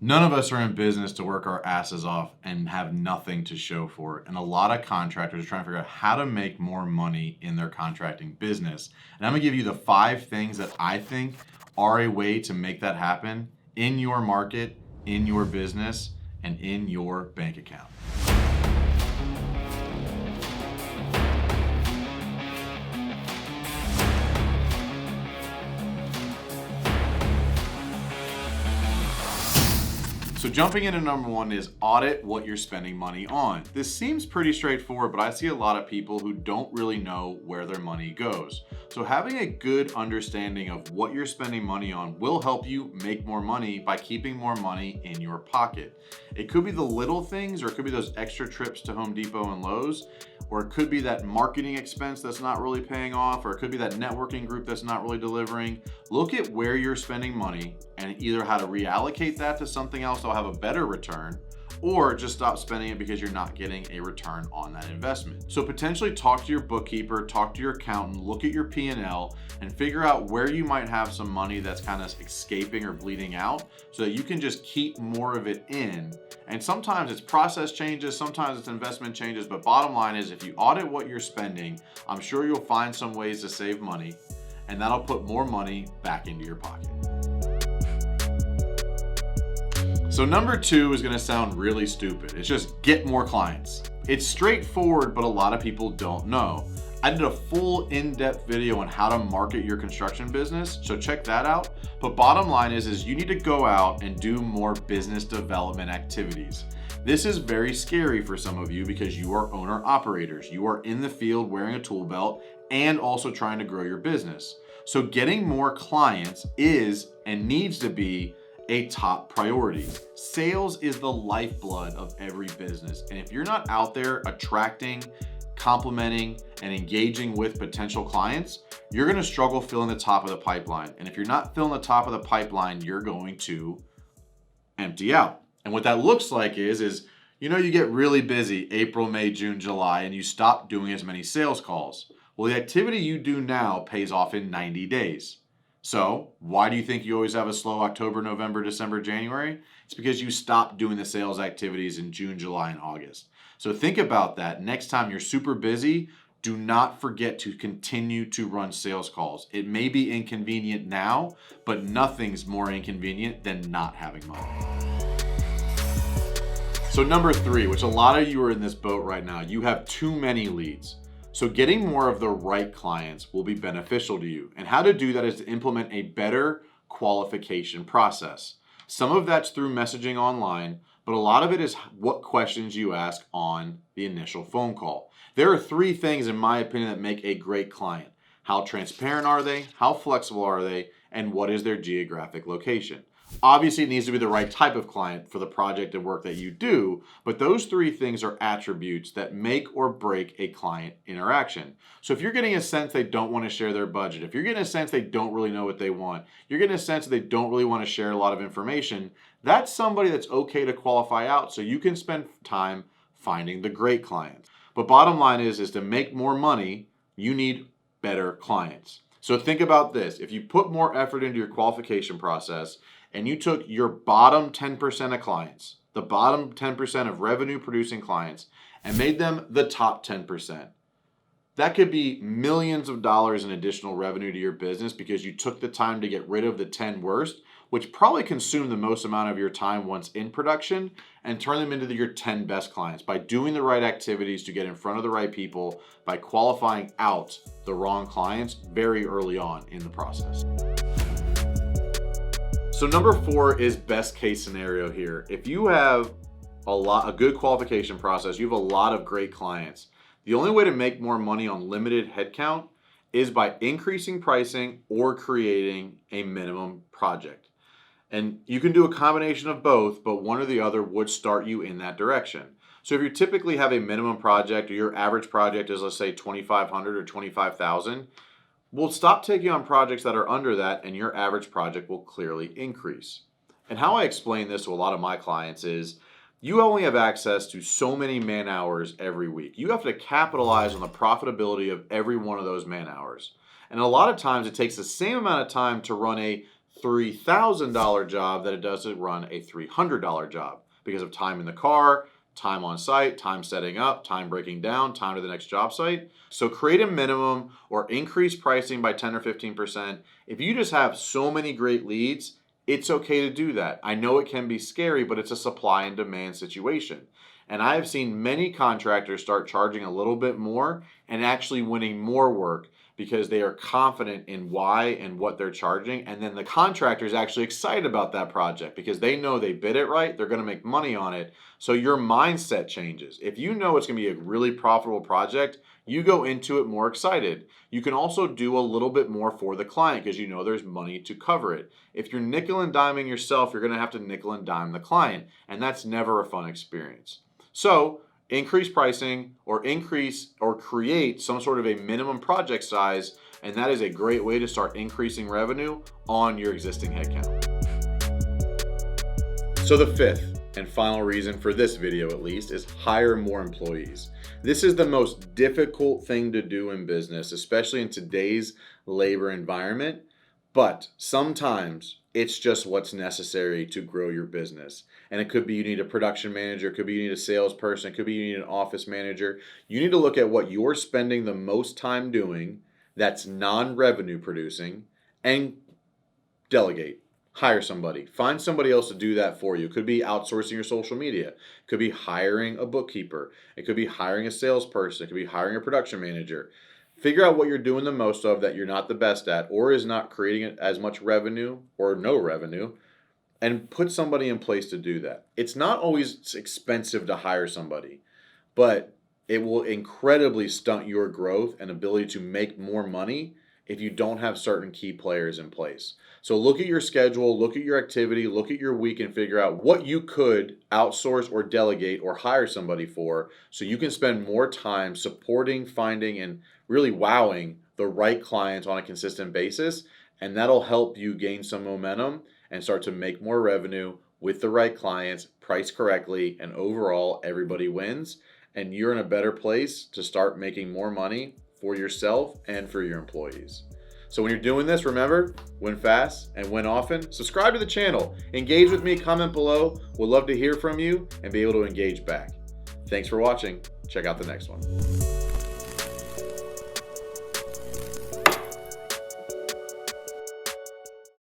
None of us are in business to work our asses off and have nothing to show for it. And a lot of contractors are trying to figure out how to make more money in their contracting business. And I'm gonna give you the 5 things that I think are a way to make that happen in your market, in your business, and in your bank account. So jumping into number 1 is audit what you're spending money on. This seems pretty straightforward, but I see a lot of people who don't really know where their money goes. So having a good understanding of what you're spending money on will help you make more money by keeping more money in your pocket. It could be the little things, or it could be those extra trips to Home Depot and Lowe's, or it could be that marketing expense that's not really paying off, or it could be that networking group that's not really delivering. Look at where you're spending money and either how to reallocate that to something else that'll have a better return, or just stop spending it because you're not getting a return on that investment. So potentially talk to your bookkeeper, talk to your accountant, look at your P&L and figure out where you might have some money that's kind of escaping or bleeding out so that you can just keep more of it in. And sometimes it's process changes, sometimes it's investment changes, but bottom line is if you audit what you're spending, I'm sure you'll find some ways to save money, and that'll put more money back into your pocket. So number 2 is gonna sound really stupid. It's just get more clients. It's straightforward, but a lot of people don't know. I did a full in-depth video on how to market your construction business, so check that out. But bottom line is you need to go out and do more business development activities. This is very scary for some of you because you are owner-operators. You are in the field wearing a tool belt and also trying to grow your business. So getting more clients is and needs to be a top priority. Sales is the lifeblood of every business. And if you're not out there attracting, complimenting, and engaging with potential clients, you're gonna struggle filling the top of the pipeline. And if you're not filling the top of the pipeline, you're going to empty out. And what that looks like is you get really busy April, May, June, July, and you stop doing as many sales calls. Well, the activity you do now pays off in 90 days. So why do you think you always have a slow October, November, December, January? It's because you stopped doing the sales activities in June, July, and August. So think about that. Next time you're super busy, do not forget to continue to run sales calls. It may be inconvenient now, but nothing's more inconvenient than not having money. So number 3, which a lot of you are in this boat right now, you have too many leads. So getting more of the right clients will be beneficial to you. And how to do that is to implement a better qualification process. Some of that's through messaging online, but a lot of it is what questions you ask on the initial phone call. There are 3 things, in my opinion, that make a great client. How transparent are they? How flexible are they? And what is their geographic location? Obviously, it needs to be the right type of client for the project and work that you do, but those 3 things are attributes that make or break a client interaction. So if you're getting a sense they don't want to share their budget, if you're getting a sense they don't really know what they want, you're getting a sense that they don't really want to share a lot of information, that's somebody that's okay to qualify out so you can spend time finding the great clients. But bottom line is to make more money, you need better clients. So think about this. If you put more effort into your qualification process and you took your bottom 10% of clients, the bottom 10% of revenue producing clients, and made them the top 10%, that could be millions of dollars in additional revenue to your business because you took the time to get rid of the 10 worst, which probably consume the most amount of your time once in production, and turn them into your 10 best clients by doing the right activities to get in front of the right people, by qualifying out the wrong clients very early on in the process. So number 4 is best case scenario here. If you have a good qualification process, you have a lot of great clients. The only way to make more money on limited headcount is by increasing pricing or creating a minimum project. And you can do a combination of both, but one or the other would start you in that direction. So if you typically have a minimum project or your average project is, let's say, $2,500 or $25,000, we'll stop taking on projects that are under that and your average project will clearly increase. And how I explain this to a lot of my clients is you only have access to so many man hours every week. You have to capitalize on the profitability of every one of those man hours. And a lot of times it takes the same amount of time to run a $3,000 job than it does to run a $300 job because of time in the car, time on site, time setting up, time breaking down, time to the next job site. So create a minimum or increase pricing by 10 or 15%. If you just have so many great leads, it's okay to do that. I know it can be scary, but it's a supply and demand situation. And I have seen many contractors start charging a little bit more and actually winning more work because they are confident in why and what they're charging. And then the contractor is actually excited about that project because they know they bid it right, they're going to make money on it. So your mindset changes. If you know it's going to be a really profitable project, you go into it more excited. You can also do a little bit more for the client because you know there's money to cover it. If you're nickel and diming yourself, you're going to have to nickel and dime the client, and that's never a fun experience. So increase pricing or create some sort of a minimum project size, and that is a great way to start increasing revenue on your existing headcount. So the fifth and final reason for this video, at least, is hire more employees. This is the most difficult thing to do in business, especially in today's labor environment, but sometimes it's just what's necessary to grow your business. And it could be you need a production manager, it could be you need a salesperson, it could be you need an office manager. You need to look at what you're spending the most time doing that's non-revenue producing and delegate. Hire somebody. Find somebody else to do that for you. It could be outsourcing your social media. It could be hiring a bookkeeper. It could be hiring a salesperson. It could be hiring a production manager. Figure out what you're doing the most of that you're not the best at or is not creating as much revenue or no revenue, and put somebody in place to do that. It's not always expensive to hire somebody, but it will incredibly stunt your growth and ability to make more money if you don't have certain key players in place. So look at your schedule, look at your activity, look at your week, and figure out what you could outsource or delegate or hire somebody for so you can spend more time supporting, finding, and really wowing the right clients on a consistent basis. And that'll help you gain some momentum and start to make more revenue with the right clients, priced correctly, and overall everybody wins. And you're in a better place to start making more money for yourself and for your employees. So when you're doing this, remember, win fast and win often. Subscribe to the channel, engage with me, comment below. We'd love to hear from you and be able to engage back. Thanks for watching. Check out the next one.